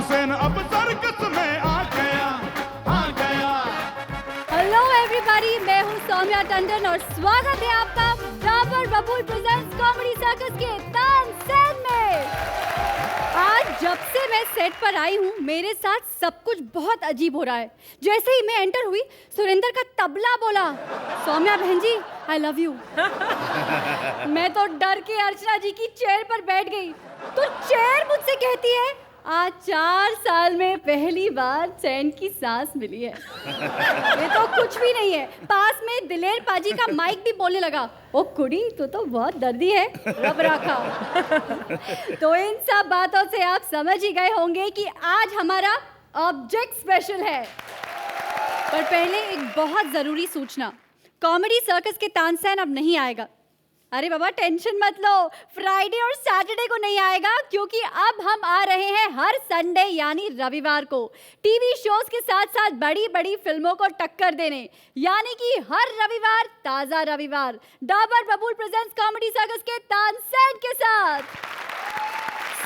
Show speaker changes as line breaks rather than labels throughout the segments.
हुसैन अब सर्कस में आ गया, आ गया।
हेलो एवरीबॉडी, मैं हूँ सौम्या टंडन और स्वागत है आपका डाबर बबूल प्रेजेंट्स कॉमेडी सर्कस के तानसेन में। आज जब से मैं सेट पर आई हूँ मेरे साथ सब कुछ बहुत अजीब हो रहा है। जैसे ही मैं एंटर हुई सुरेंद्र का तबला बोला, सौम्या बहन जी आई लव यू। मैं तो डर के अर्चना जी की चेयर पर बैठ गई। तो चेयर मुझसे कहती है आज 4 साल में पहली बार चैन की सांस मिली है। ये तो कुछ भी नहीं है। पास में दिलेर पाजी का माइक भी बोलने लगा, ओ कुड़ी तो बहुत दर्दी है, रब रखा। तो इन सब बातों से आप समझ ही गए होंगे कि आज हमारा ऑब्जेक्ट स्पेशल है। पर पहले एक बहुत जरूरी सूचना, कॉमेडी सर्कस के तानसेन अब नहीं आएगा। अरे बाबा टेंशन मत लो, फ्राइडे और सैटरडे को नहीं आएगा क्योंकि अब हम आ रहे हैं हर संडे यानी रविवार को टीवी शोज के साथ साथ बड़ी बड़ी फिल्मों को टक्कर देने। यानी कि हर रविवार ताजा रविवार डाबर बबूल प्रेजेंट्स कॉमेडी सर्कस के तानसेन के साथ।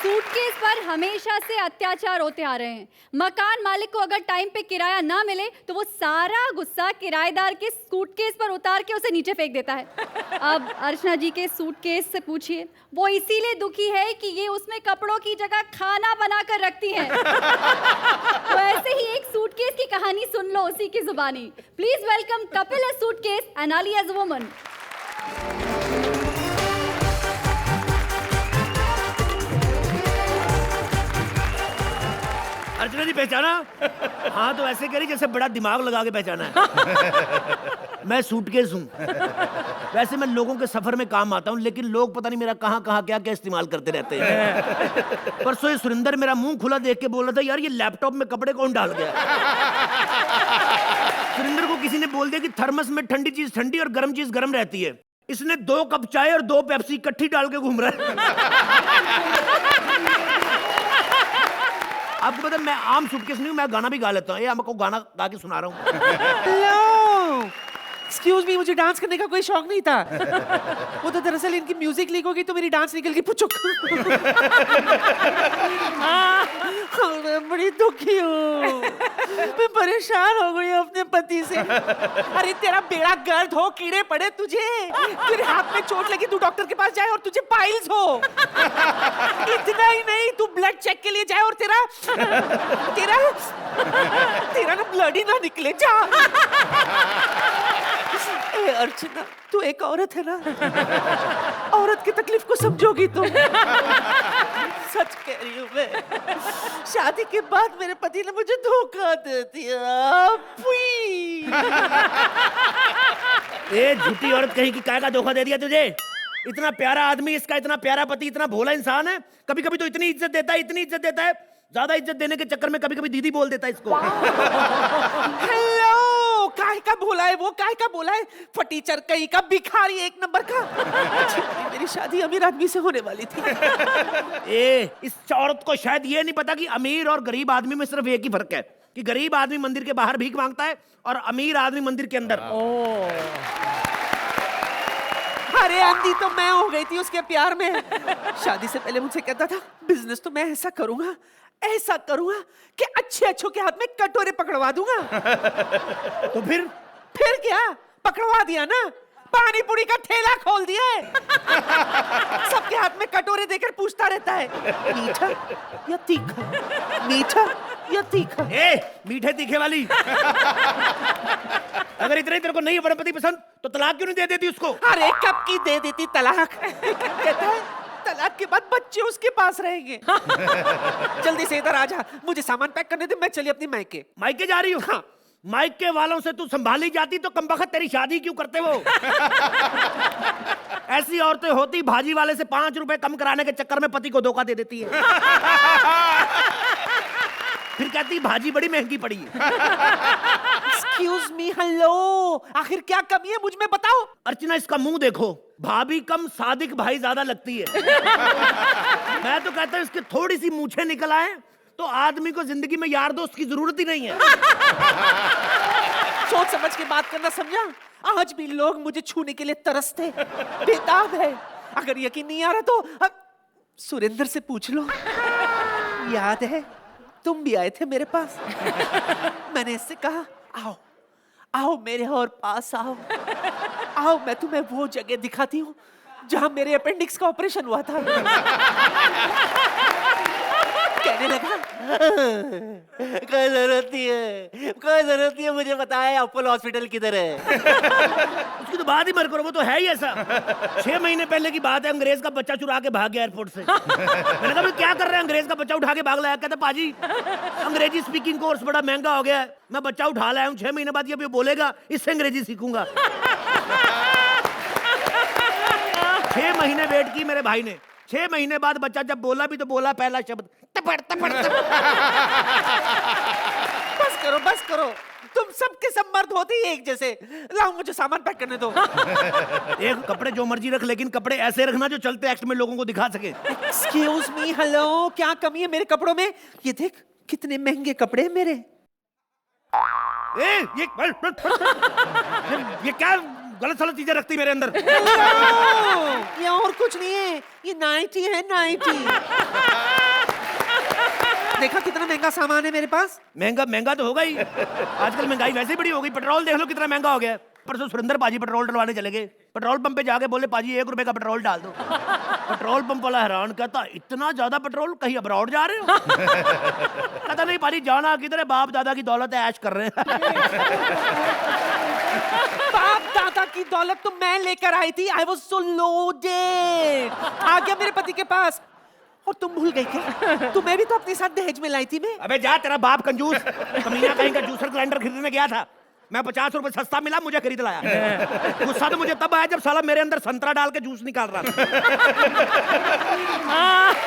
सूटकेस पर हमेशा से अत्याचार होते आ रहे हैं। मकान मालिक को अगर टाइम पे किराया ना मिले तो वो सारा गुस्सा किराएदार के सूटकेस पर उतार के उसे नीचे फेंक देता है। अब अर्चना जी के सूटकेस से पूछिए, वो इसीलिए दुखी है कि ये उसमें कपड़ों की जगह खाना बना कर रखती है। तो ऐसे ही एक सूटकेस की कहानी सुन लो उसी की जुबानी। Please welcome Kapil as suitcase and Ali as woman.
Archana ji पहचाना? हाँ तो ऐसे करी जैसे बड़ा दिमाग लगा के पहचाना है। मैं सूटकेस हूँ। वैसे मैं लोगों के सफर में काम आता हूँ, लेकिन लोग पता नहीं मेरा कहाँ कहाँ क्या क्या इस्तेमाल करते रहते हैं। परसों ये सुरेंद्र मेरा मुंह खुला देख के बोल रहा था, यार ये लैपटॉप में कपड़े कौन डाल गया। सुरेंद्र को किसी ने बोल दिया कि थर्मस में ठंडी चीज ठंडी और गर्म चीज गर्म रहती है। इसने 2 कप चाय और 2 पेप्सी इकट्ठी डाल के घूम रहा है। आपको पता है मैं आम सूटकेस नहीं हूँ, मैं गाना भी गा लेता हूँ। ये आपको गाना गा के सुना रहा हूँ।
हेलो, एक्सक्यूज मी, मुझे डांस करने का कोई शौक नहीं था। वो तो दरअसल इनकी म्यूजिक लीक होगी तो मेरी डांस निकल गई। पुचुक। मैं बड़ी दुखी हूँ, मैं परेशान हो गई अपने पति से। अरे तेरा बेड़ा गर्द हो, कीड़े पड़े तुझे, तेरे हाथ में चोट लगी, तू डॉक्टर के पास जाए और तुझे पाइल्स हो। इतना ही नहीं, तू ब्लड चेक के लिए जाए और तेरा ना ब्लड ही ना निकले। जा। ए अर्चना, तू एक औरत है ना, औरत की तकलीफ को समझोगी तुम। सच कह रही हूँ मैं, शादी के बाद मेरे पति ने मुझे धोखा दे दिया।
ए झूठी औरत कहीं की, काय का धोखा दे दिया तुझे? इतना प्यारा आदमी, इसका इतना प्यारा पति, इतना भोला इंसान है, कभी कभी तो इतनी इज्जत देता है, इतनी इज्जत देता है, ज्यादा इज्जत देने के चक्कर में कभी कभी दीदी बोल देता है इसको।
हेलो, काहे का बोला है वो, काहे का बोला है? फटीचर कहीं का, भिखारी 1 नंबर का। मेरी शादी अमीर आदमी से होने वाली थी।
ए इस औरत को शायद ये नहीं पता कि अमीर और गरीब आदमी में सिर्फ एक ही फर्क है, कि गरीब आदमी मंदिर के बाहर भीख मांगता है और अमीर आदमी मंदिर के अंदर।
अरे अंधी तो मैं हो गई थी उसके प्यार में। शादी से पहले मुझसे कहता था बिजनेस तो मैं ऐसा करूंगा कि अच्छे के हाथ में कटोरे पकड़वा दूंगा।
तो फिर
क्या पकड़वा दिया ना, पानी पूरी का ठेला खोल दिया है। सबके हाथ में कटोरे देकर पूछता रहता है, मीठा या तीखा, मीठा या तीखा।
ए मीठे तीखे वाली। अगर इतना ही तेरे को नहीं है पति पसंद तो तलाक क्यों नहीं दे देती उसको?
अरे कब की दे देती तलाक। कहता है तलाक के बाद बच्चे उसके पास रहेंगे। जल्दी से इधर आ जा, मुझे सामान पैक करने दे, मैं चली अपनी मायके।
मायके जा रही हूँ? हाँ। मायके वालों से तू संभाली जाती तो कमबख्त तेरी शादी क्यों करते वो? ऐसी औरतें होती भाजी वाले से 5 रुपए कम कराने के चक्कर में पति को धोखा दे देती है। फिर कहती भाजी बड़ी महंगी पड़ी है।
एक्सक्यूज मी, हेलो, आखिर क्या कमी है मुझ में बताओ।
अर्चना इसका मुंह देखो, भाभी कम सादिक भाई ज्यादा लगती है। मैं तो कहता हूँ इसकी थोड़ी सी मूछें निकल आए तो आदमी को जिंदगी में यार दोस्त की जरूरत ही नहीं है।
सोच समझ के बात करना, समझा? आज भी लोग मुझे छूने के लिए तरसते, बेताब है। अगर यकीन नहीं आ रहा तो सुरेंद्र से पूछ लो। याद है तुम भी आए थे मेरे पास। मैंने इससे कहा आओ आओ मेरे और पास आओ, आओ मैं तुम्हें वो जगह दिखाती हूँ जहां मेरे अपेंडिक्स का ऑपरेशन हुआ था। कहने लगा कोई जरूरत नहीं है, कोई जरूरत नहीं है, मुझे पता है अपोलो हॉस्पिटल किधर है।
उसकी तो बात ही मत करो, वो तो है ही ऐसा। 6 महीने पहले की बात है, अंग्रेज का बच्चा चुरा के भाग गया एयरपोर्ट से। मैंने कहा क्या कर रहे हैं, अंग्रेज का बच्चा उठा के भाग लाया। कहता पाजी अंग्रेजी स्पीकिंग कोर्स बड़ा महंगा हो गया है, मैं बच्चा उठा लाया हूँ, 6 महीने बाद ये भी बोलेगा, इससे अंग्रेजी सीखूंगा। 6 महीने वेट की मेरे भाई ने। 6 महीने बाद बच्चा जब बोला भी तो बोला पहला शब्द तपड़ तपड़ तपड़।
बस करो, तुम सबके सब मर्द होते ही एक जैसे। लाओ मुझे सामान पैक करने दो।
एक कपड़े जो मर्जी रख, लेकिन कपड़े ऐसे रखना जो चलते एक्ट में लोगों को दिखा सके।
एक्सक्यूज मी, हेलो, क्या कमी है मेरे कपड़ों में? ये देख कितने महंगे कपड़े हैं मेरे।
ये क्या गलत सलत चीजें रखती मेरे अंदर।
ये और कुछ नहीं है, ये नाइटी है, नाइटी। देखा कितना महंगा सामान है मेरे पास।
महंगा तो होगा ही, आजकल महंगाई वैसे बड़ी हो गई। पेट्रोल देख लो कितना महंगा हो गया। परसों सुरेंद्र पाजी पेट्रोल डलवाने चले गए, पेट्रोल पंप पे जाके बोले पाजी 1 रुपए का पेट्रोल डाल दो। पेट्रोल पंप वाला हैरान, कहता इतना ज्यादा पेट्रोल, कहीं अब्रॉड जा रहे हो? कहता नहीं पाजी जाना किधर है, बाप दादा की दौलत है, ऐश कर रहे हैं।
बाप दादा की दौलत तो मैं लेकर आई थी। I was so loaded। आ गया मेरे पति के पास। और तुम भूल गई क्या? तुम्हें भी तो अपने साथ दहेज में लाई थी मैं।
अबे जा, तेरा बाप कंजूस कमीना कहीं का जूसर ग्राइंडर खरीदने गया था, मैं 50 रुपए सस्ता मिला, मुझे खरीद लाया। गुस्सा तो मुझे तब आया जब साला मेरे अंदर संतरा डाल के जूस निकाल रहा था।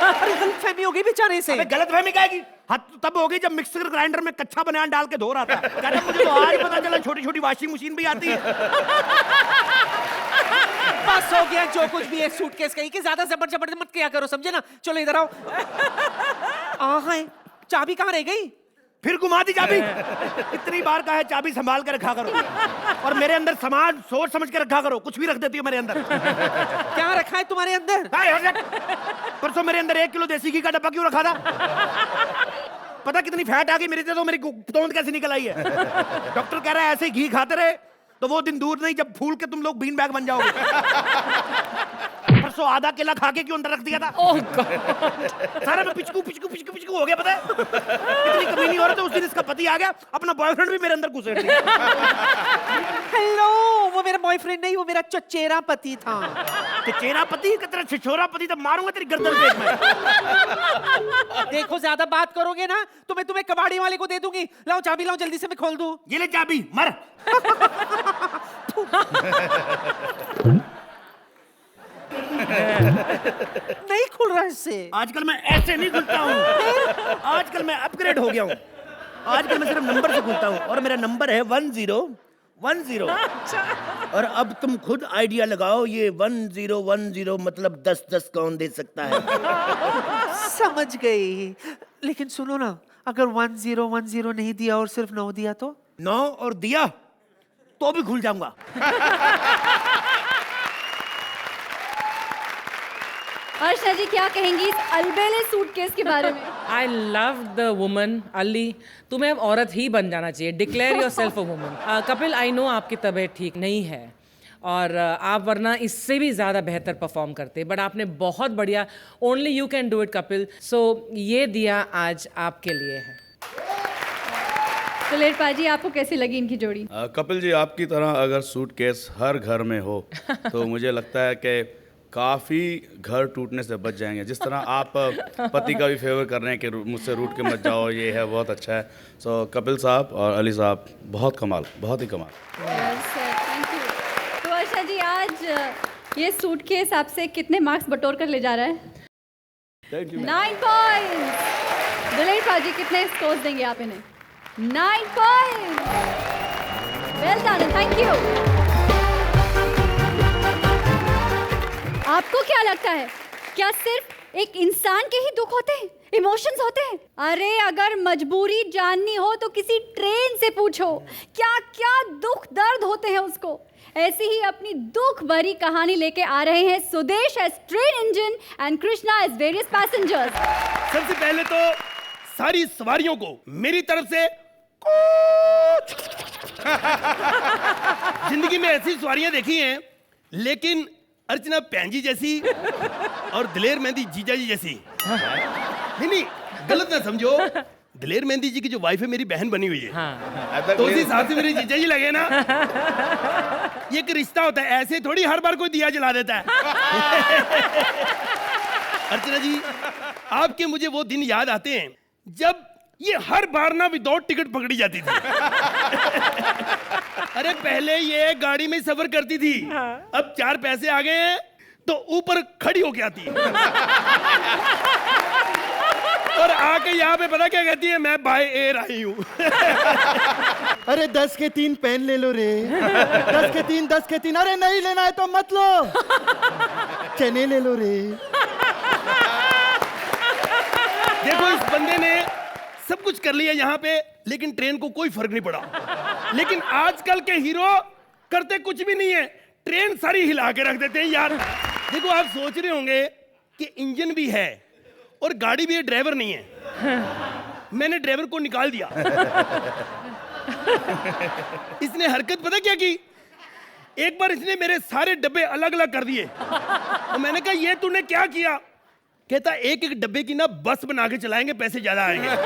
अरे गलतफहमी हो गई बेचारे से।
अबे गलतफहमी क्या की? हद तब हो गई जब मिक्सर ग्राइंडर में कच्चा बनान डाल के धो रहा था। कहता मुझे तो आज पता चला छोटी छोटी वॉशिंग मशीन भी आती है।
बस हो गया, जो कुछ भी है सूटकेस कहीं के ज्यादा जबरदस्ती मत किया करो, समझे ना? चलो इधर आओ। हाय, चाबी कहाँ रह गई?
फिर घुमा दी चाबी। इतनी बार कहा है चाबी संभाल के रखा करो, और मेरे अंदर सामान सोच समझ के रखा करो, कुछ भी रख देती हो मेरे अंदर।
क्या रखा है तुम्हारे अंदर?
परसों मेरे अंदर 1 किलो देसी घी का डब्बा क्यों रखा था? पता कितनी फैट आ गई मेरी, तो मेरी तोंद कैसे निकल आई है। डॉक्टर कह रहा है ऐसे घी खाते रहे तो वो दिन दूर नहीं जब फूल के तुम लोग बीन बैग बन जाओगे। परसों आधा केला खा के क्यों अंदर रख दिया था?
ओह गॉड,
सारा में पिचकू हो गया। पता है इतनी कमीनी औरत है। उस दिन इसका पति आ गया, अपना बॉयफ्रेंड भी मेरे अंदर घुसेड़ दिया।
हेलो, वो मेरा बॉयफ्रेंड नहीं, वो मेरा चचेरा पति था।
चचेरा पति का तेरा छिछोरा पति, तो मारूंगा तेरी गर्दन पे मैं।
देखो ज्यादा बात करोगे ना तो मैं तुम्हें कबाड़ी वाले को दे दूंगी। लाओ चाबी लाओ, जल्दी से मैं खोल दूं।
ये ले चाबी, मर।
नहीं खुल रहा इससे।
आजकल मैं ऐसे नहीं खुलता हूँ, आजकल मैं अपग्रेड हो गया हूँ। आजकल मैं सिर्फ नंबर से खुलता हूँ, और मेरा नंबर है 1010। और अब तुम खुद आइडिया लगाओ, ये 1010 मतलब 10 कौन दे सकता है?
समझ गई, लेकिन सुनो ना, अगर 1010 नहीं दिया और सिर्फ 9 दिया तो?
9 और दिया तो भी खुल जाऊंगा।
अर्चना जी क्या कहेंगी इस अलबेले सूटकेस के बारे में?
I love the woman. Ali, तुम्हें अब औरत ही बन जाना चाहिए। Declare your self a woman. Kapil, I know आपकी तबीयत ठीक नहीं है और आप वरना इससे भी ज़्यादा बेहतर परफॉर्म करते, बट आपने बहुत बढ़िया, only you can do it Kapil. So ये दिया आज आपके लिए है।
दिलेर पाजी, आपको कैसी लगी इनकी जोड़ी?
कपिल जी, आपकी तरह अगर सूटकेस हर घर में हो तो मुझे लगता है कि काफ़ी घर टूटने से बच जाएंगे। जिस तरह आप पति का भी फेवर कर रहे हैं कि मुझसे रूठ के मत जाओ, ये है, बहुत अच्छा है। सो कपिल साहब और अली साहब, बहुत कमाल, बहुत ही कमाल।
Thank you. तो अर्चना जी, आज ये सूटकेस आपसे कितने मार्क्स बटोर कर ले जा रहा है? 9 पॉइंट्स। दिलेर पाजी, कितने स्कोर्स देंगे आप इन्हें? 9 points. Well done, thank you. आपको क्या लगता है, क्या सिर्फ एक इंसान के ही दुख होते हैं, इमोशंस होते हैं? अरे अगर मजबूरी जाननी हो तो किसी ट्रेन से पूछो, क्या क्या दुख दर्द होते हैं उसको। ऐसी ही अपनी दुख भरी कहानी लेके आ रहे हैं Sudesh as train engine and Krishna as various passengers.
सबसे पहले तो
सारी सवारियों को मेरी तरफ से जिंदगी में ऐसी सवारियां देखी हैं, लेकिन अर्चना भैन जी जैसी और दिलेर मेहंदी जीजा जी जैसी नहीं, गलत ना समझो। दिलेर मेहंदी जी की जो वाइफ है मेरी बहन बनी हुई है।
हाँ।
तो उसी हिसाब से मेरे जीजा जी लगे ना। ये एक रिश्ता होता है, ऐसे थोड़ी हर बार कोई दिया जला देता है। अर्चना जी, आपके मुझे वो दिन याद आते हैं जब ये हर बार ना विदाउट टिकट पकड़ी जाती थी। अरे पहले ये गाड़ी में सफर करती थी, अब 4 पैसे आ गए हैं तो ऊपर खड़ी होके आती है और आके यहाँ पे पता क्या कहती है, मैं बाय एयर आई हूँ।
अरे 10 के 3 पेन ले लो रे, 10 के 3, 10 के 3। अरे नहीं लेना है तो मत लो, चने ले लो रे।
देखो इस बंदे ने सब कुछ कर लिया यहाँ पे, लेकिन ट्रेन को कोई फर्क नहीं पड़ा। लेकिन आजकल के हीरो करते कुछ भी नहीं है, ट्रेन सारी हिला के रख देते हैं यार। देखो आप सोच रहे होंगे कि इंजन भी है और गाड़ी भी है, ड्राइवर नहीं है। मैंने ड्राइवर को निकाल दिया। इसने हरकत पता क्या की, एक बार इसने मेरे सारे डब्बे अलग अलग कर दिए। तो मैंने कहा ये तूने क्या किया? कहता एक एक डब्बे की ना बस बना के चलाएंगे, पैसे ज्यादा आएंगे।
आ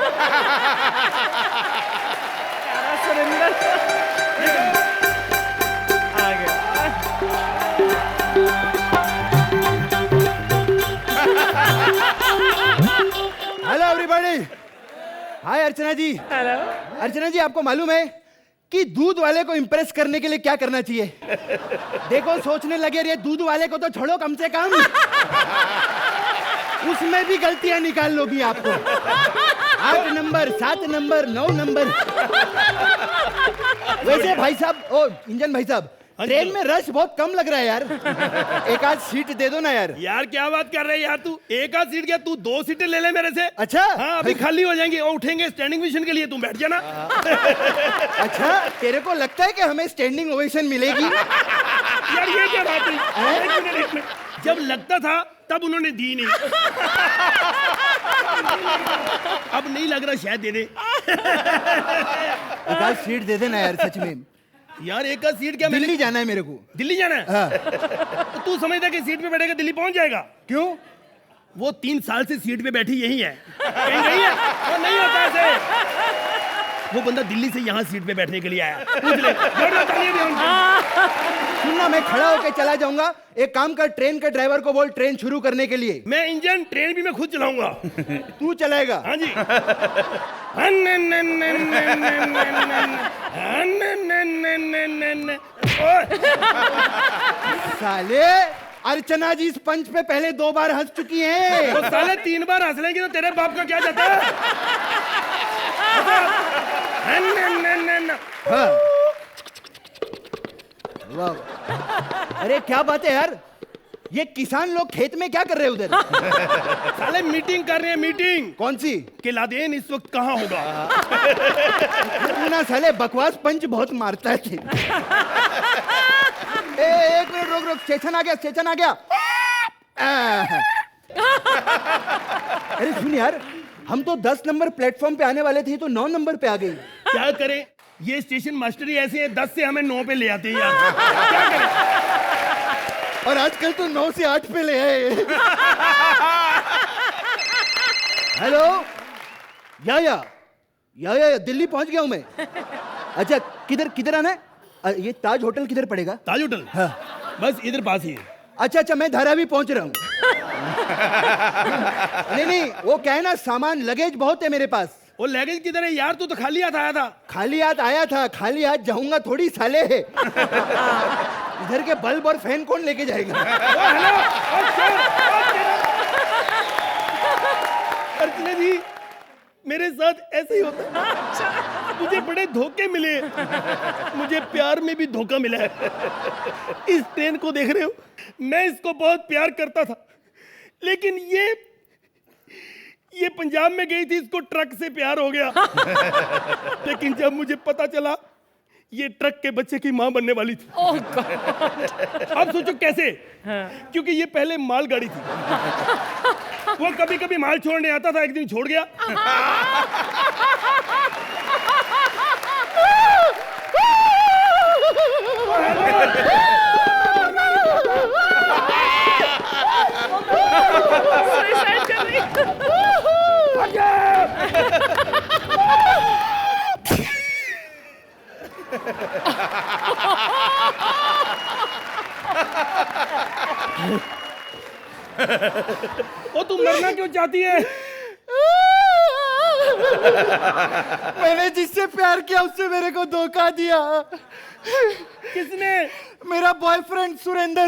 गया।
हेलो एवरीबॉडी, हाय अर्चना जी।
हेलो।
अर्चना जी, आपको मालूम है कि दूध वाले को इंप्रेस करने के लिए क्या करना चाहिए? देखो सोचने लगे ये दूध वाले को तो छोड़ो, कम से कम उसमें भी गलतियां निकाल लोगी आपको। 8 नंबर, 7 नंबर, 9 नंबर। वैसे भाई साहब, ओ इंजन भाई साहब, ट्रेन में रश बहुत कम लग रहा है यार। एक आध सीट दे दो ना यार।
यार क्या बात कर रहे है यार, तू एक आध सीट क्या, तू 2 सीटें ले ले मेरे से।
अच्छा
हाँ, अभी खाली हो जाएंगी और उठेंगे स्टैंडिंग ओवेशन के लिए, तुम बैठ जाना।
अच्छा, तेरे को लगता है कि हमें स्टैंडिंग ओवेशन मिलेगी?
यार ये क्या बात है? एक मिनट। जब लगता था तब उन्होंने दी नहीं, अब नहीं लग रहा शायद दे दे।
एक आध सीट दे देना यार, सच में।
यार एक आध सीट क्या,
दिल्ली जाना है मेरे को।
दिल्ली जाना है?
हाँ।
तो तू समझता कि सीट पे बैठेगा दिल्ली पहुंच जाएगा?
क्यों?
वो 3 साल से सीट पे बैठी यही है, कहीं गई है? वो नहीं होता ऐसे। वो बंदा दिल्ली से यहाँ सीट पे बैठने के लिए आया। पूछ ले,
सुनना, मैं खड़ा होके चला जाऊंगा। एक काम कर, ट्रेन के ड्राइवर को बोल ट्रेन शुरू करने के लिए।
मैं इंजन ट्रेन भी मैं खुद चलाऊंगा।
तू चलाएगा?
हाँ जी।
साले, अर्चना जी इस पंच पे पहले 2 बार हंस चुकी हैं।
तो साले 3 बार हंस लेंगे तो तेरे बाप का क्या जाता है?
हाँ। वाह। अरे क्या बात है यार, ये किसान लोग खेत में क्या कर रहे हैं उधर?
साले मीटिंग कर रहे हैं, मीटिंग।
कौन सी?
कि लादेन इस वक्त कहाँ होगा?
तू ना साले बकवास पंच बहुत मारता है। एक मिनट रुक रुक, स्टेशन आ गया, स्टेशन आ गया। अरे सुन यार, हम तो 10 नंबर प्लेटफॉर्म पे आने वाले थे, तो 9 नंबर पे आ गई।
क्या करें, ये स्टेशन मास्टर ही ऐसे हैं, 10 से हमें 9 पे ले आते हैं यार। क्या करें?
और आजकल तो 9 से 8 पे ले आए। हेलो, या दिल्ली पहुंच गया हूं मैं। अच्छा, किधर आना है? ये ताज होटल किधर पड़ेगा?
ताज होटल?
हाँ।
बस इधर पास ही है।
अच्छा, मैं धारावी पहुंच रहा हूँ। नहीं, वो क्या है ना, सामान लगेज बहुत है मेरे पास।
वो लगेज किधर है यार? तू तो खाली हाथ आया था।
खाली हाथ आया था, खाली हाथ जाऊंगा थोड़ी साले। इधर के बल्ब और फैन कौन लेके जाएगा?
अर्चना जी, मेरे साथ ऐसे ही होता है। मुझे बड़े धोखे मिले, मुझे प्यार में भी धोखा मिला है। इस ट्रेन को देख रहे हो, मैं इसको बहुत प्यार करता था, लेकिन ये पंजाब में गई थी, इसको ट्रक से प्यार हो गया। लेकिन जब मुझे पता चला ये ट्रक के बच्चे की माँ बनने वाली थी।
ओह गॉड।
अब सोचो कैसे, क्योंकि ये पहले मालगाड़ी थी। वो कभी कभी माल छोड़ने आता था, एक दिन छोड़ गया।
सुसाइड कर रही।
ओ तुम मरना क्यों चाहती है?
मैंने जिससे प्यार किया उससे मेरे को धोखा दिया।
किसने?
मेरा बॉयफ्रेंड सुरेंद्र।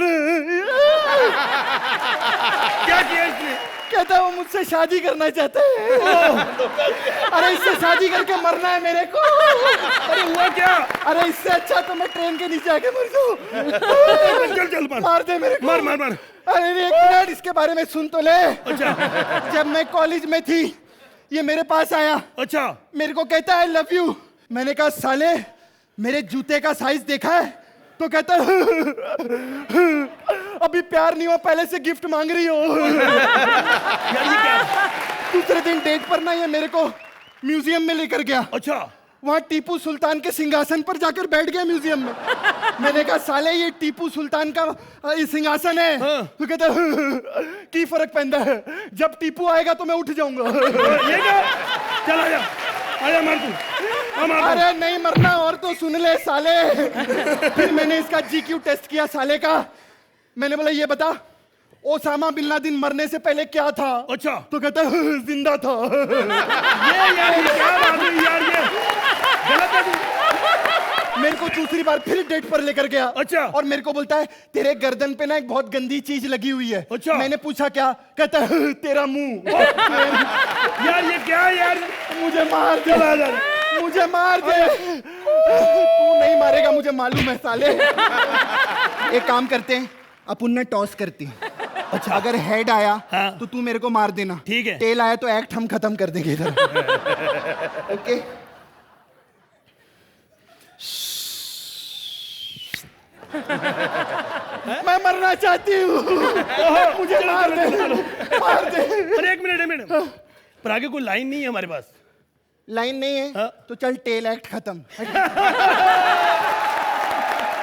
क्या किया इसने?
कहता है वो मुझसे शादी करना चाहता है। अरे इससे शादी करके मरना है मेरे को।
अरे हुआ क्या?
अरे इससे अच्छा तो मैं ट्रेन के नीचे आके मर जाऊं।
चल चल मार।
मार दे मेरे को।
मार मार मार।
अरे एक मिनट इसके बारे में सुन तो ले।
अच्छा
जब मैं कॉलेज में थी ये मेरे पास आया,
अच्छा।
मेरे को कहता है आई लव यू। मैंने कहा साले मेरे जूते का साइज देखा है? तो कहता है अभी प्यार नहीं हुआ, पहले से गिफ्ट मांग रही हो।
यार ये क्या?
दूसरे दिन डेट पर ना ये मेरे को म्यूजियम में लेकर गया।
अच्छा
वहाँ टीपू सुल्तान के सिंहासन पर जाकर बैठ गया म्यूजियम में। मैंने कहा साले ये टीपू सुल्तान का ये सिंहासन है।
हाँ।
तो कहता की फर्क पैंदा है, जब टीपू आएगा तो मैं उठ जाऊंगा।
ये क्या? चल आजा आजा मार तू।
अरे नहीं मरना, और तो सुन ले साले। फिर मैंने इसका जीक्यू टेस्ट किया साले का। मैंने बोला ये बता ओसामा बिन लादेन मरने से पहले क्या था?
अच्छा
तो कहता जिंदा था।
ये यार ये क्या बात हुई यार, ये गलत है तू।
मेरे को दूसरी बार फिर डेट पर लेकर गया।
अच्छा।
और मेरे को बोलता है तेरे गर्दन पे ना एक बहुत गंदी चीज लगी हुई है।
अच्छा।
मैंने पूछा क्या? कहता है तेरा मुंह।
यार ये क्या है यार?
मुझे मार दे,
चला जा।
मुझे मार दे। तू नहीं मारेगा मुझे मालूम है साले। एक काम करते हैं अपन ना टॉस करते हैं। अच्छा अगर हेड आया
हाँ।
तो तू मेरे को मार देना।
ठीक है।
टेल आया तो एक्ट हम खत्म कर देंगे इधर। ओके मैं मरना चाहती हूँ, मुझे मार दे, मार दे।
अरे एक मिनट पर आगे कोई लाइन नहीं है हमारे पास।
लाइन नहीं है
हाँ।
तो चल टेल एक्ट खत्म।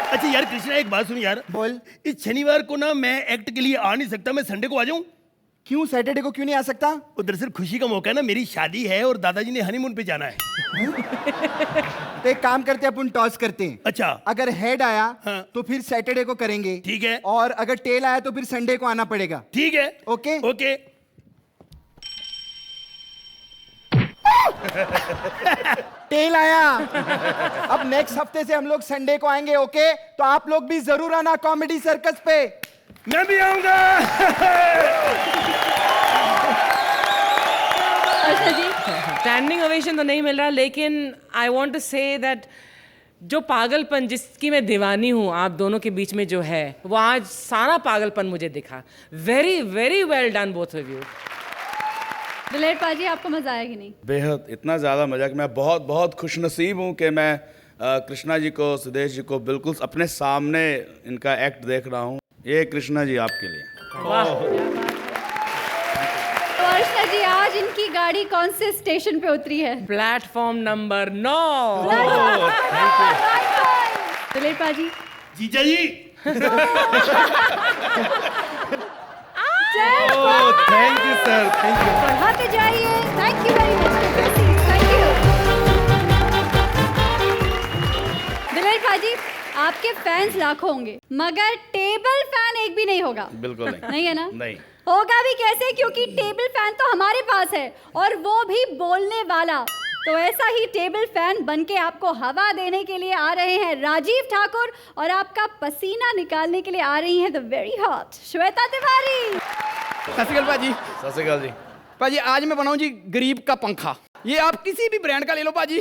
अच्छा यार कृष्णा एक बात सुन यार।
बोल।
इस शनिवार को ना मैं एक्ट के लिए आ नहीं सकता, मैं संडे को आ जाऊं?
क्यों सैटरडे को क्यों नहीं आ सकता?
वो दरअसल खुशी का मौका है ना, मेरी शादी है और दादाजी ने हनीमून पे जाना है।
तो एक काम करते हैं अपन टॉस करते हैं।
अच्छा
अगर हेड आया
हाँ।
तो फिर सैटरडे को करेंगे।
ठीक है।
और अगर टेल आया तो फिर संडे को आना पड़ेगा।
ठीक है।
ओके
ओके
टेल आया। अब नेक्स्ट हफ्ते से हम लोग संडे को आएंगे। ओके तो आप लोग भी जरूर आना कॉमेडी सर्कस पे।
मैं भी आऊंगा।
अच्छा जी
स्टैंडिंग ओवेशन तो नहीं मिल रहा, लेकिन I want to say that जो पागलपन जिसकी मैं दीवानी हूँ आप दोनों के बीच में जो है, वो आज सारा पागलपन मुझे दिखा। Very very well done both of you.
Diler पाजी आपको मजा आया कि नहीं?
बेहद, इतना ज़्यादा मजा कि मैं बहुत बहुत खुशनसीब हूँ कि मैं कृष्णा जी को, सुदेश जी को बिल्कुल अपने सामने इनका एक्ट देख रहा हूँ। ये कृष्णा जी आपके लिए।
वाह।
तो अर्चना जी आज इनकी गाड़ी कौन से स्टेशन पे उतरी है?
Platform number 9।
दिलेर पाजी
जीजा जी
thank you sir, thank you.
बढ़ाते जाइए। Thank you very much. Thank you Diler पाजी। आपके फैंस लाखों होंगे मगर टेबल फैन एक भी नहीं होगा।
बिल्कुल नहीं।
नहीं है ना?
नहीं।
होगा भी कैसे, क्योंकि टेबल फैन तो हमारे पास है और वो भी बोलने वाला। तो ऐसा ही टेबल फैन बनके आपको हवा देने के लिए आ रहे हैं राजीव ठाकुर और आपका पसीना निकालने के लिए आ रही हैं the very hot Shweta Tiwari.
सत श्री अकाल भाजी।
सत श्री अकाल जी।
भाजी आज मैं बनाऊं जी गरीब का पंखा। ये आप किसी भी ब्रांड का ले लो भाजी,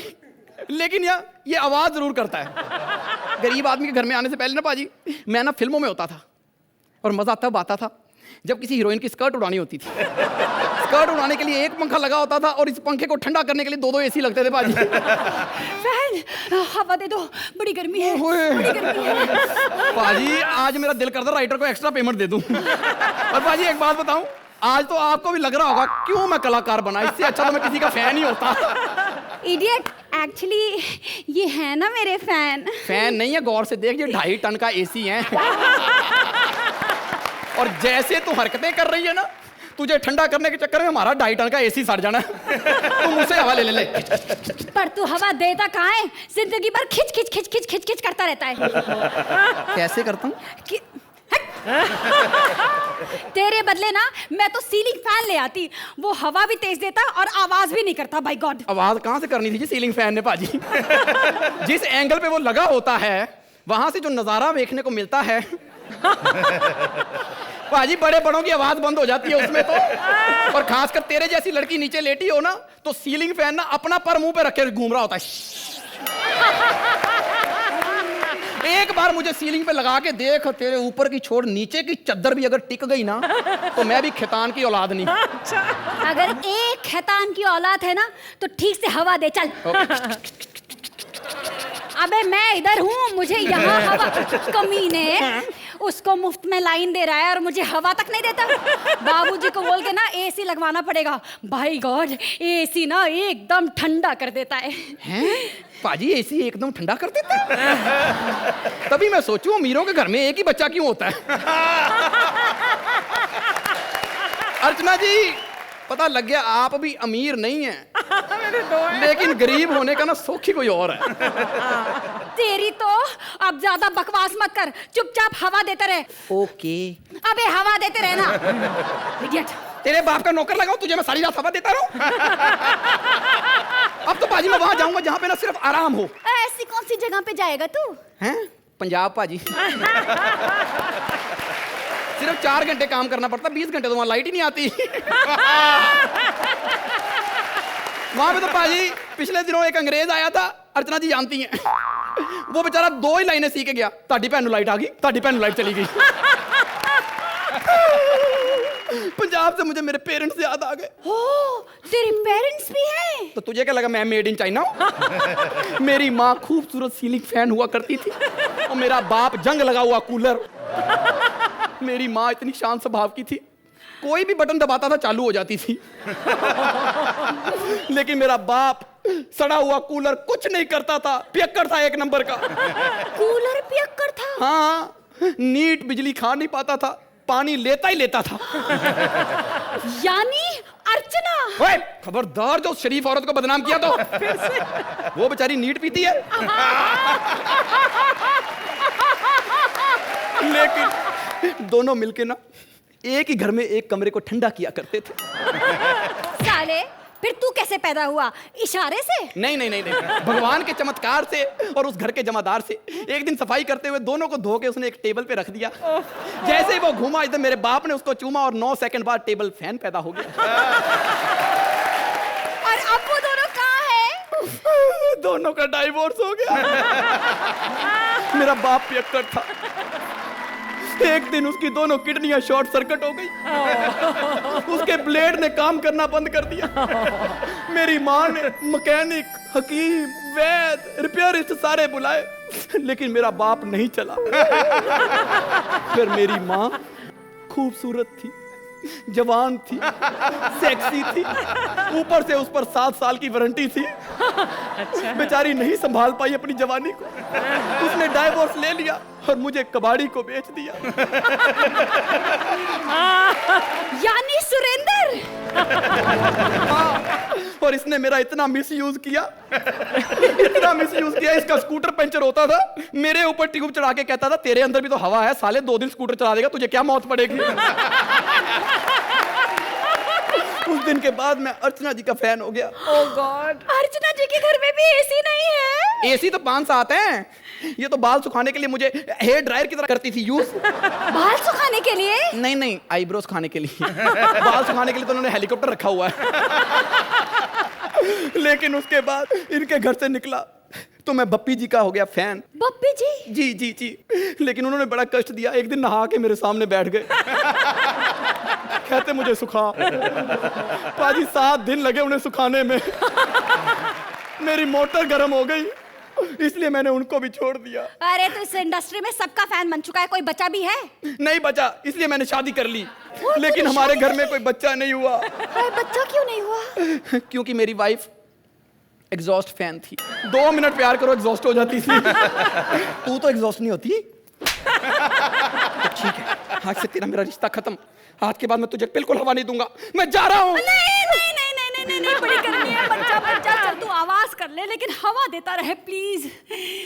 लेकिन ये आवाज जरूर करता है। गरीब आदमी के घर में आने से पहले ना भाजी मैं ना फिल्मों में होता था और मजा तब आता था जब किसी हीरोइन की स्कर्ट उड़ानी होती थी, स्कर्ट उड़ाने के लिए एक पंखा लगा होता था और इस पंखे को ठंडा करने के लिए 2-2 एसी लगते थे बाजी।
फैन, हवा दे दो, बड़ी गर्मी है,
ओए।
बड़ी गर्मी है।
बाजी आज मेरा दिल करता राइटर को एक्स्ट्रा पेमेंट दे दूं। और बाजी एक बात बताऊं, आज तो आपको भी लग रहा होगा क्यों मैं कलाकार बना, इससे अच्छा तो मैं किसी का फैन ही होता।
इडियट, एक्चुअली ये है ना मेरे फैन।
फैन नहीं है, गौर से देख, ये 2.5 टन का एसी है। और जैसे तू हरकतें कर रही है ना, तुझे ठंडा करने के चक्कर में हमारा 2.5 टन का एसी सड़ जाना है। तू मुझसे हवा ले ले।
पर तू हवा देता कहाँ है? जिंदगी भर खिच खिच खिच खिच खिच खिच करता रहता है।
कैसे करता हूँ?
तेरे बदले ना मैं तो सीलिंग फैन ले आती, वो हवा भी तेज देता और आवाज भी नहीं करता। बाय गॉड,
आवाज कहाँ से करनी थी जी सीलिंग फैन ने पाजी? जिस एंगल पे वो लगा होता है वहां से जो नजारा देखने को मिलता है पाजी, बड़े बड़ों की आवाज बंद हो जाती है उसमें तो। और खासकर तेरे जैसी लड़की नीचे लेटी हो ना, तो सीलिंग फैन ना अपना पर मुंह पे रखे घूम रहा होता है। एक बार मुझे सीलिंग पे लगा के देख, तेरे ऊपर की छोड़ नीचे की चद्दर भी अगर टिक गई ना, तो मैं भी खैतान की औलाद नहीं।
अगर एक खैतान की औलाद है ना तो ठीक से हवा दे, चल। अबे मैं इधर हूँ, मुझे यहाँ हवा। कमीने, उसको मुफ्त में लाइन दे रहा है और मुझे हवा तक नहीं देता। बाबूजी को बोल के ना एसी लगवाना पड़ेगा। भाई गॉड, एसी ना एकदम ठंडा कर देता है।
हैं? पाजी एसी एकदम ठंडा कर देता है? तभी मैं सोचूं अमीरों के घर में एक ही बच्चा क्यों होता है। अर्चना जी, पता लग गया आप भी अमीर नहीं हैं, लेकिन गरीब होने का ना सुख ही कोई और है।
तेरी तो अब ज्यादा बकवास मत कर, चुपचाप हवा देते रहे।
ओके।
अबे हवा देते रहना। इडियट।
तेरे बाप का नौकर लगाऊं तुझे, मैं सारी रात हवा देता रहूं? अब तो पाजी मैं वहां जाऊंगा जहां पे ना सिर्फ आराम हो।
ऐसी कौन सी जगह पे जाएगा तू?
हैं? पंजाब पाजी। सिर्फ 4 घंटे काम करना पड़ता, 20 घंटे तो वहां लाइट ही नहीं आती। वहां पे तो पाजी पिछले दिनों एक अंग्रेज आया था, अर्चना जी जानती हैं, वो बेचारा 2 ही लाइनें सीख के गया, ताड़ी भैन लाइट आ गई, ताड़ी भैन लाइट चली गई। पंजाब से मुझे मेरे पेरेंट्स याद आ गए।
ओ, तेरे पेरेंट्स भी हैं?
तो तुझे क्या लगा मैं मेड इन चाइना हूं? मेरी माँ खूबसूरत सीलिंग फैन हुआ करती थी और मेरा बाप जंग लगा हुआ कूलर। मेरी माँ इतनी शांत स्वभाव की थी, कोई भी बटन दबाता था चालू हो जाती थी। लेकिन मेरा बाप सड़ा हुआ कूलर कुछ नहीं करता था, पियक्कड़ था 1 नंबर का।
कूलर पियक्कड़ था?
हाँ, नीट बिजली खा नहीं पाता था, पानी लेता ही लेता था।
यानी अर्चना।
ओए, खबरदार जो शरीफ औरत को बदनाम किया तो। वो बेचारी नीट पीती है। लेकिन दोनों मिलके ना एक ही घर में एक कमरे को ठंडा किया करते थे।
साले, फिर तू कैसे पैदा हुआ? इशारे से?
नहीं नहीं नहीं नहीं, भगवान के चमत्कार से और उस घर के जमादार से। एक दिन सफाई करते हुए दोनों को धो के उसने एक टेबल पे रख दिया। जैसे ही वो घूमा इधर मेरे बाप ने उसको चूमा और 9 सेकंड बाद टेबल फैन पैदा हो गया।
और अब वो दोनों कहाँ है?
दोनों का डाइवोर्स हो गया। मेरा बाप पियक्कड़ था, एक दिन उसकी दोनों किडनियां शॉर्ट सर्किट हो गई। उसके ब्लेड ने काम करना बंद कर दिया। मेरी माँ ने मैकेनिक, हकीम, वैद, रिपेयरिस्ट सारे बुलाए, लेकिन मेरा बाप नहीं चला। फिर मेरी माँ खूबसूरत थी, जवान थी, सेक्सी थी, ऊपर से उस पर 7 साल की वारंटी थी। अच्छा। बेचारी नहीं संभाल पाई अपनी जवानी को, उसने डाइवोर्स ले लिया और मुझे कबाड़ी को बेच दिया।
यानी सुरेंद्र।
हाँ, और इसने मेरा इतना मिसयूज किया, इतना मिसयूज किया, इसका स्कूटर पंचर होता था, मेरे ऊपर ट्यूब चढ़ा के कहता था तेरे अंदर भी तो हवा है साले, 2 दिन स्कूटर चला देगा, तुझे क्या मौत पड़ेगी। उस दिन के बाद मैं अर्चना जी का फैन हो गया।
ओह गॉड, अर्चना जी के घर में भी एसी नहीं है?
एसी तो 5 सात हैं। ये तो बाल सुखाने के लिए मुझे हेयर ड्रायर की तरह करती थी यूज।
बाल सुखाने के लिए?
नहीं नहीं, आईब्रोज खाने के लिए। बाल सुखाने के लिए तो उन्होंने हेलीकॉप्टर रखा हुआ है। लेकिन उसके बाद इनके घर से निकला तो मैं बप्पी जी का हो गया फैन।
बप्पी जी?
जी जी जी। लेकिन उन्होंने बड़ा कष्ट दिया, एक दिन नहा के मेरे सामने बैठ गए। कहते मुझे सुखा। पाजी 7 दिन लगे उन्हें सुखाने में। मेरी मोटर गर्म हो गई, इसलिए मैंने उनको भी छोड़ दिया।
अरे तो इस इंडस्ट्री में सबका फैन बन चुका है, कोई बचा भी है?
नहीं बचा, इसलिए मैंने शादी कर ली। लेकिन हमारे घर में कोई बच्चा नहीं हुआ।
अरे बच्चा क्यों नहीं हुआ?
क्योंकि मेरी वाइफ एग्जॉस्ट फैन थी। 2 मिनट प्यार करो एग्जॉस्ट हो जाती थी। तू तो एग्जॉस्ट नहीं होती। तो ठीक है, आज से तेरा मेरा रिश्ता खत्म। आज के बाद मैं तुझे बिल्कुल हवा नहीं दूंगा। मैं जा रहा हूँ।
नहीं, बड़ी करनी है। बच्चा चल तू आवाज कर ले, लेकिन हवा देता रहे प्लीज।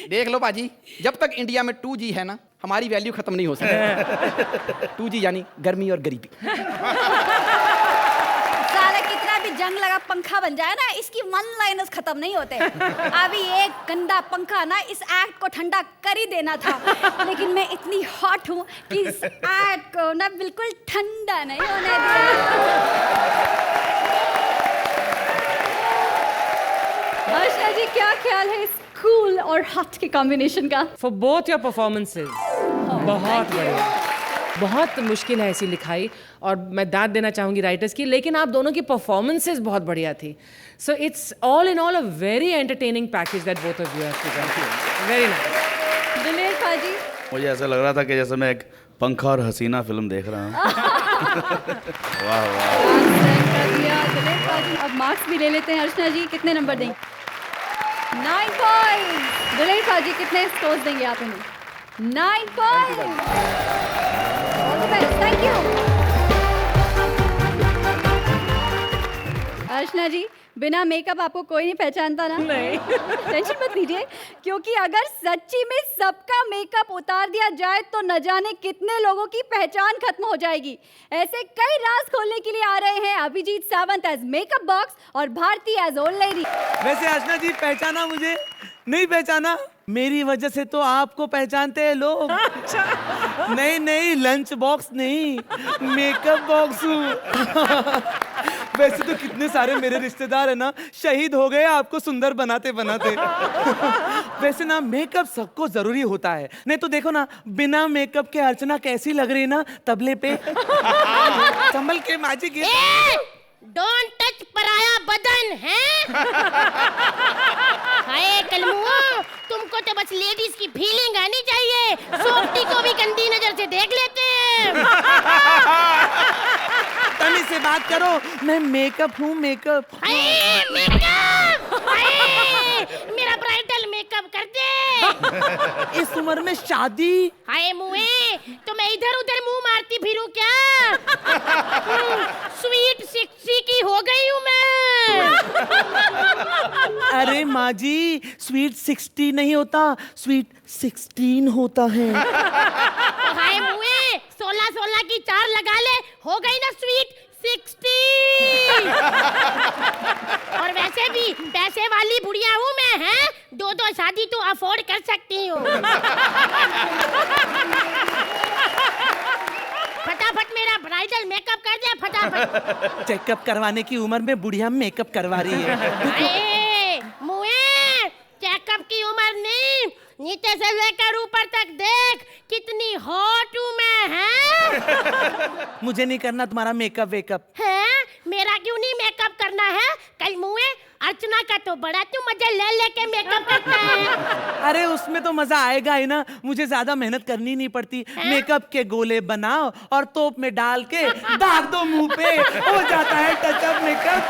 देख लो बाजी, जब तक इंडिया में 2G है ना, हमारी वैल्यू खत्म नहीं हो सकती। 2G यानी गर्मी और गरीबी।
साला कितना भी जंग लगा पंखा बन जाए ना, इसकी वन लाइनर्स खत्म नहीं होते। अभी एक गंदा पंखा ना इस एक्ट को ठंडा कर ही देना था, लेकिन मैं इतनी हॉट हूँ कि इस एक्ट को ना बिल्कुल ठंडा नहीं होने दिया। आशा जी, क्या ख्याल है इस कूल और हॉट के कॉम्बिनेशन का?
फॉर बोथ योर परफॉर्मेंसेज बहुत बढ़िया, बहुत मुश्किल है ऐसी लिखाई, और मैं दाद देना चाहूँगी राइटर्स की, लेकिन आप दोनों की परफॉर्मेंसेज बहुत बढ़िया थी। So it's all in all a very entertaining package that both of you have presented. Very nice.
दिलेर पाजी,
मुझे ऐसा लग रहा था कि जैसे मैं एक पंखा और हसीना फिल्म देख रहा हूँ। वाह वाह।
दिलेर पाजी, अब मार्क्स भी ले लेते हैं। अर्चना जी, कितने नंबर देंगे? 9 पॉइंट्स। दिलेर पाजी, कितने स्कोर्स देंगे आप इन्हें? 9 points. All the best, thank you. Archana ji, बिना मेकअप आपको कोई नहीं पहचानता ना?
नहीं।
टेंशन मत लीजिए, क्योंकि अगर सच्ची में सबका मेकअप उतार दिया जाए तो न जाने कितने लोगों की पहचान खत्म हो जाएगी। ऐसे कई राज खोलने के लिए आ रहे हैं Abhijeet Sawant as makeup box और भारती एज ओल्ड लेडी।
वैसे अर्चना जी, पहचाना मुझे? नहीं पहचाना? मेरी वजह से तो आपको पहचानते हैं लोग। नहीं, लंच बॉक्स नहीं, मेकअप बॉक्स हूँ। वैसे तो कितने सारे मेरे रिश्तेदार है ना, शहीद हो गए आपको सुंदर बनाते बनाते। वैसे ना मेकअप सबको जरूरी होता है, नहीं तो देखो ना, बिना मेकअप के अर्चना कैसी लग रही है ना तबले पे। संभल के माजी की।
डोंट टच पराया बदन है। हाय कलमुआ, तुमको तो बस लेडीज की फीलिंग आनी चाहिए। सोफ्टी को भी गंदी नजर से देख लेते हैं।
तनी से बात करो, मैं मेकअप हूँ, मेकअप।
हाय मेकअप, हाय मेरा ब्राइडल मेकअप कर दे।
इस उम्र में शादी?
हाय मुए, तो मैं इधर उधर मुंह मारती फिरूं क्या? स्वीट 60 की हो गई हूँ मैं।
अरे माँ जी, स्वीट 60 नहीं होता, स्वीट 16 होता है।
हाय मुए, 16 की 4 लगा ले, हो गई ना स्वीट 60। और वैसे भी पैसे वाली बुढ़िया हूँ मैं, हैं? 2 शादी तो अफोर्ड कर सकती हूँ। फटाफट मेरा ब्राइडल मेकअप कर दे, फटाफट।
चेकअप करवाने की उम्र में बुढ़िया मेकअप करवा रही है।
अरे मुए, चेकअप की उम्र नहीं, नीचे से लेकर ऊपर तक देख कितनी हॉट हूँ मैं, हैं?
मुझे नहीं करना तुम्हारा मेकअप वेकअप।
हैं? मेरा क्यों नहीं मेकअप करना है? कल मुए, अर्चना का तो बड़ा तू मजे ले लेके मेकअप करता है।
अरे उसमें तो मजा आएगा ही ना, मुझे ज्यादा मेहनत करनी नहीं पड़ती। मेकअप के गोले बनाओ और तोप में डाल के दाग दो मुंह पे, हो जाता है टचअप मेकअप।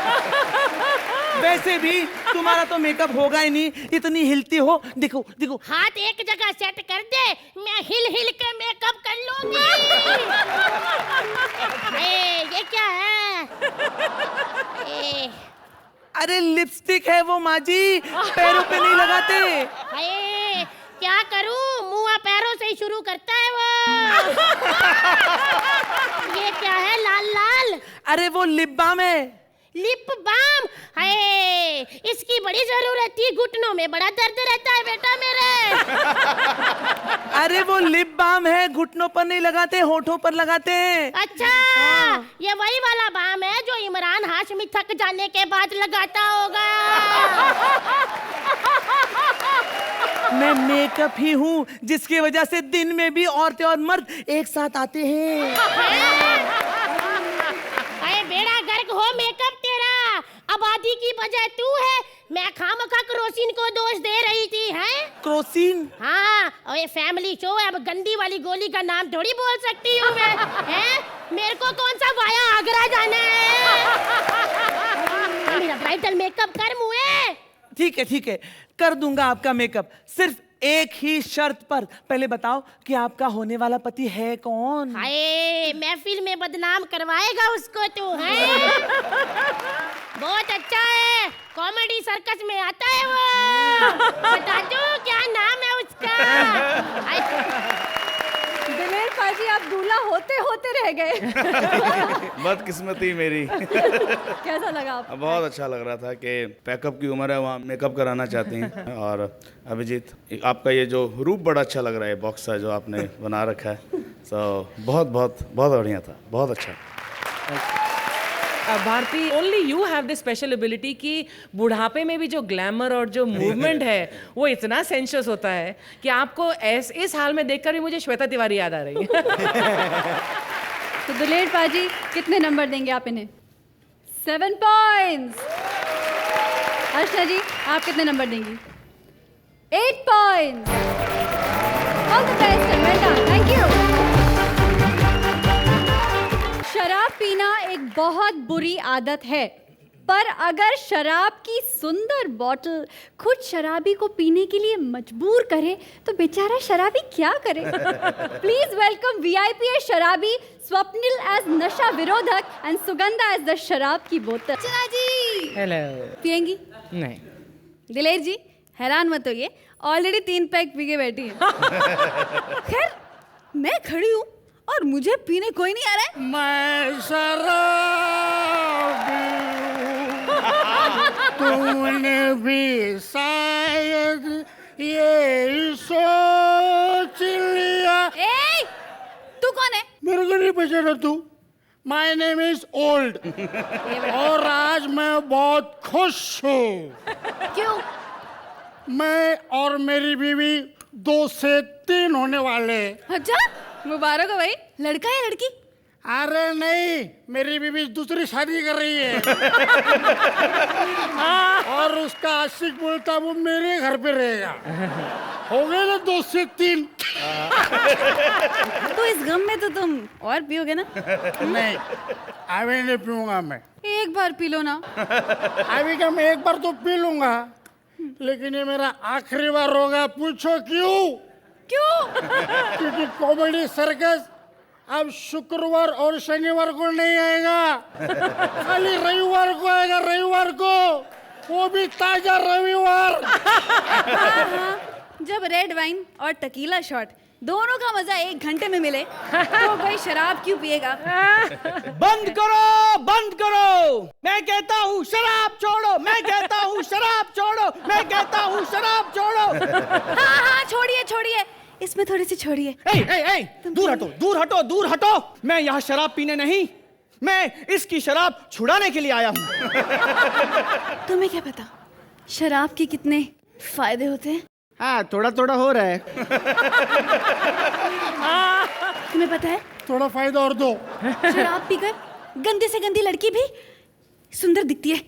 वैसे भी तुम्हारा तो मेकअप होगा ही नहीं, इतनी हिलती हो। देखो देखो,
हाथ एक जगह सेट कर दे, मैं हिल हिल के मेकअप कर लूंगी। ये क्या है?
अरे लिपस्टिक है वो माँ जी, पैरों पे नहीं लगाते।
हाय, क्या करूं, मुंह पैरों से ही शुरू करता है वो। ये क्या है लाल लाल?
अरे वो लिप बाम है।
Lip balm? हाय, इसकी बड़ी जरूरत थी, घुटनों में बड़ा दर्द रहता है बेटा मेरे।
अरे वो लिप बाम है, घुटनों पर नहीं लगाते, होठों पर लगाते हैं।
अच्छा, ये वही वाला बाम है जो इमरान हाशमी थक जाने के बाद लगाता होगा।
मैं मेकअप ही हूँ जिसकी वजह से दिन में भी औरतें और मर्द एक साथ आते हैं।
पार्टी की वजह तू है। मैं खामखा क्रोसिन को दोष दे रही थी, हैं?
क्रोसिन?
हाँ, और ये फैमिली शो है, अब गंदी वाली गोली का नाम थोड़ी बोल सकती हूँ मैं, हैं? मेरे को कौन सा वाया आगरा जाना है? मेरा ब्राइडल मेकअप कर मुए।
ठीक है, कर दूंगा आपका मेकअप, सिर्फ एक ही शर्त पर। पहले बताओ कि आपका होने वाला पति है कौन?
हाय, महफिल में बदनाम करवाएगा उसको तू, हैं? बहुत अच्छा है, कॉमेडी सर्कस में आता है वो। बता दो क्या नाम है उसका?
दिलेर पाजी, आप दूल्हा होते होते रह गए।
बदकिस्मती मेरी।
कैसा लगा आपको?
बहुत अच्छा लग रहा था कि पैकअप की उम्र है, वहाँ मेकअप कराना चाहती हैं। और अभिजीत, आपका ये जो रूप बड़ा अच्छा लग रहा है, बॉक्स है जो आपने बना रखा है, तो बहुत बहुत बहुत बढ़िया था, बहुत अच्छा।
Bharti, only you have this special ability कि बुढ़ापे में भी जो ग्लैमर और जो मूवमेंट है वो इतना सेंशियस होता है कि आपको इस हाल में देखकर भी मुझे श्वेता तिवारी याद आ रही है।
तो दिलेर पाजी, कितने नंबर देंगे आप इन्हें? 7 पॉइंट्स। अर्चना जी, आप कितने नंबर देंगी? 8 points. All the best and well done, thank you. शराब पीना एक बहुत बुरी आदत है, पर अगर शराब की सुंदर बोतल खुद शराबी को पीने के लिए मजबूर करे तो बेचारा शराबी क्या करे? प्लीज वेलकम VIP शराबी स्वप्निल एज नशा विरोधक एंड सुगंधा एज द शराब की बोतल। अर्चना जी,
हेलो।
पियेंगी?
नहीं।
दिलेर जी, हैरान मत होइए, ऑलरेडी 3 पैक पी के बैठी है। खैर, मैं खड़ी हूँ और मुझे पीने कोई नहीं आ रहा है।
मैं शराब तूने भी शायद ये सोच लिया।
ए, तू कौन है?
मेरे को नहीं पहचाना तू? माय नेम इज ओल्ड और आज मैं बहुत खुश हूँ।
क्यों?
मैं और मेरी बीवी 2 से 3 होने वाले।
अच्छा, मुबारक हो भाई। लड़का है लड़की?
अरे नहीं, मेरी बीवी दूसरी शादी कर रही है। और उसका आशिक बोलता वो मेरे घर पे रहेगा। हो गए ना 2 से 3।
तो इस गम में तो तुम और पियोगे ना?
नहीं, अभी नहीं पीऊंगा मैं।
एक बार पी लो ना।
अभी क्या, मैं एक बार तो पी लूंगा, लेकिन ये मेरा आखिरी बार होगा। पूछो क्यों? क्योंकि कॉमेडी सर्कस अब शुक्रवार और शनिवार को नहीं आएगा, खाली रविवार को आएगा। रविवार को, वो भी ताजा रविवार।
हाँ, जब रेड वाइन और टकीला शॉट दोनों का मजा 1 घंटे में मिले तो भाई शराब क्यों पिएगा?
बंद करो, बंद करो। मैं कहता हूँ शराब छोड़ो, मैं कहता हूँ शराब छोड़ो, मैं कहता हूँ शराब छोड़ो।
हाँ, छोड़िए, इसमें थोड़ी सी छोड़िए।
दूर हटो, दूर हटो, दूर हटो। मैं यहाँ शराब पीने नहीं, मैं इसकी शराब छुड़ाने के लिए आया हूँ।
तुम्हें क्या पता शराब के कितने फायदे होते हैं?
हाँ, थोड़ा थोड़ा हो रहा है।
तुम्हें पता है
थोड़ा फायदा और दो।
शराब पीकर गंदे से गंदी लड़की भी सुंदर दिखती है।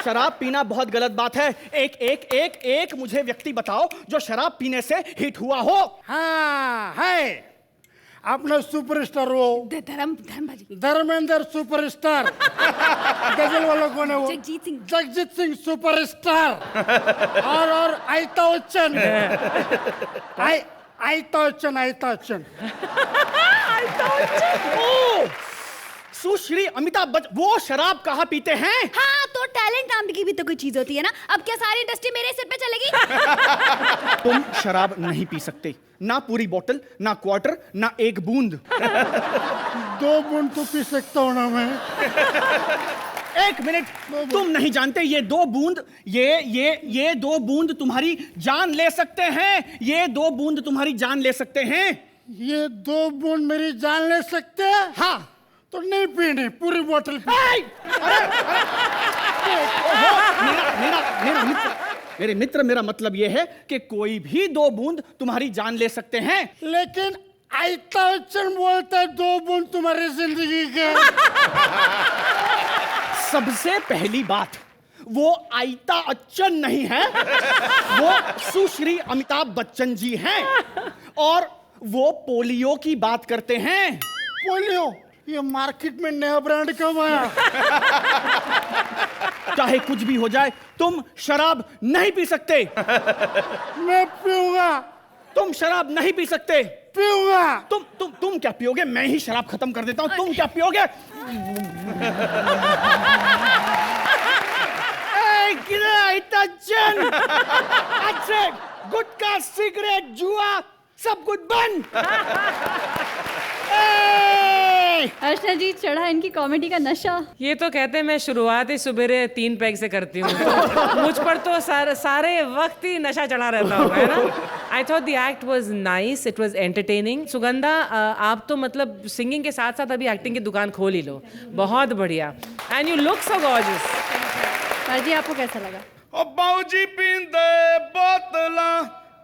शराब पीना बहुत गलत बात है। एक मुझे व्यक्ति बताओ जो शराब पीने से हिट हुआ हो।
हाँ है, अपना सुपरस्टार वो
धर्मबाजी
धर्मेंद्र सुपरस्टार। गजल वाला कौन है वो? जगजीत सिंह सुपरस्टार। और आयता बच्चन। आयता बच्चन।
सुश्री अमिताभ बच्चन वो शराब कहाँ पीते हैं?
हाँ, तो टैलेंट नाम की भी तो कोई चीज होती है ना। अब क्या सारी इंडस्ट्री मेरे सिर पे चलेगी?
तुम शराब नहीं पी सकते, ना पूरी बोतल, ना क्वार्टर, ना 1 बूंद।
2 बूंद तो पी सकता हूँ ना मैं।
1 मिनट, तुम नहीं जानते ये 2 बूंद ये 2 बूंद तुम्हारी जान ले सकते हैं। ये 2 बूंद तुम्हारी जान ले सकते हैं।
ये 2 बूंद मेरी जान ले सकते हैं?
हाँ।
तो नहीं पीनी, पूरी बोतल पी।
मेरे मित्र, मेरा मतलब ये है कि कोई भी 2 बूंद तुम्हारी जान ले सकते हैं।
लेकिन अमिताभ बच्चन बोलता है 2 बूंद तुम्हारी जिंदगी के।
सबसे पहली बात, वो आयता बच्चन नहीं है, वो सुश्री अमिताभ बच्चन जी हैं और वो पोलियो की बात करते हैं।
पोलियो, ये मार्केट में नया ब्रांड कब आया?
चाहे कुछ भी हो जाए, तुम शराब नहीं पी सकते।
मैं पीऊंगा।
तुम शराब नहीं पी सकते।
पीऊंगा।
तुम क्या पियोगे? मैं ही शराब खत्म कर देता हूं। तुम क्या पियोगे? अच्छे गुटखा, सिगरेट, जुआ सब कुछ बंद।
अर्चना जी, चढ़ा इनकी कॉमेडी का नशा।
ये तो कहते हैं मैं शुरुआत ही सुबेरे 3 पैग से करती हूँ, तो मुझ पर तो सारे वक्त ही नशा चढ़ा रहता होगा, है ना? I thought the act was nice, it was entertaining. Sugandha, आप तो मतलब सिंगिंग के साथ साथ अभी एक्टिंग की दुकान खोल ही लो। बहुत बढ़िया, and you look so gorgeous.
Sir जी, आपको कैसा लगा?
ओ बाऊजी पींदे बोतला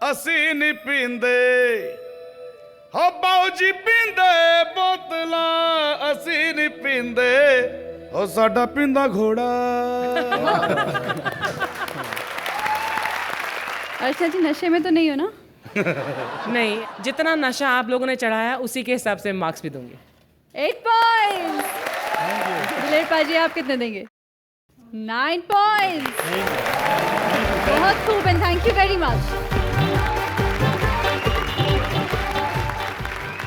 असी नहीं पींदे, हो बाऊजी पींदे बोतला असी नहीं पींदे, हो साडा पींदा घोड़ा।
अर्चना जी, नशे में तो नहीं हो ना?
नहीं, जितना नशा आप लोगों ने चढ़ाया उसी के हिसाब से मार्क्स भी दूंगी।
8 पॉइंट्स। दिलेर पाजी, आप कितने देंगे? 9 पॉइंट्स। बहुत खूब, and thank you very much.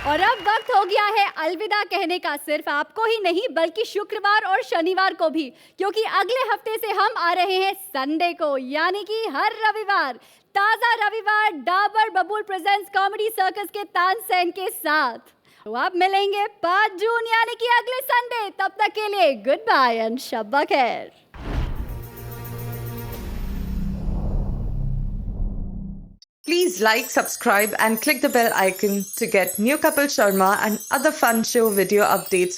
और अब वक्त हो गया है अलविदा कहने का, सिर्फ आपको ही नहीं बल्कि शुक्रवार और शनिवार को भी, क्योंकि अगले हफ्ते से हम आ रहे हैं संडे को, यानी कि हर रविवार। ताजा रविवार डाबर बबूल प्रेजेंट्स कॉमेडी सर्कस के तानसेन के साथ। तो आप मिलेंगे 5 जून यानी कि अगले संडे। तब तक के लिए गुड बाय एंड शब्बा खैर।
Please like, subscribe and click the bell icon to get new Kapil Sharma and other fun show video updates